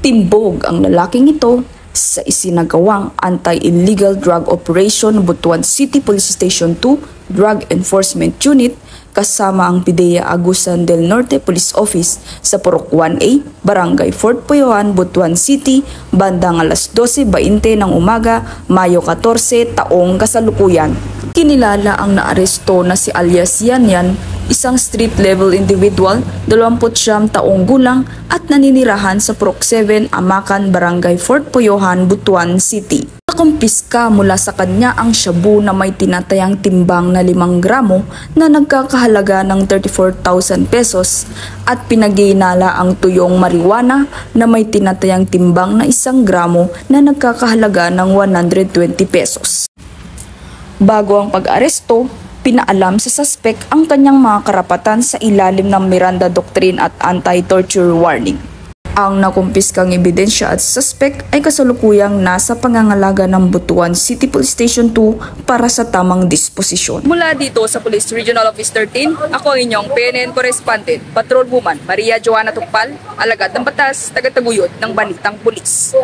Timbog ang lalaking ito sa isinagawang anti-illegal drug operation Butuan City Police Station 2 Drug Enforcement Unit kasama ang PIDEA Agusan del Norte Police Office sa Purok 1A, Barangay Fort Puyoan, Butuan City, bandang alas 12:20 ng umaga, Mayo 14, taong kasalukuyan. Kinilala ang naaresto na si alias Yanyan, isang street-level individual, 29 taong gulang at naninirahan sa Purok 7, Amakan, Barangay Fort Puyohan, Butuan City. Nakumpiska mula sa kanya ang shabu na may tinatayang timbang na 5 gramo na nagkakahalaga ng 34,000 pesos at pinag-iinala ang tuyong marijuana na may tinatayang timbang na 1 gramo na nagkakahalaga ng 120 pesos. Bago ang pag-aresto, pinaalam sa suspect ang kanyang mga karapatan sa ilalim ng Miranda Doctrine at Anti-Torture Warning. Ang nakumpiskang ebidensya at suspect ay kasalukuyang nasa pangangalaga ng Butuan City Police Station 2 para sa tamang disposisyon. Mula dito sa Police Regional Office 13, ako ang inyong PNN Correspondent, Patrol Woman Maria Joana Tukpal, alagad ng batas, taga-taguyod ng Balitang Pulis.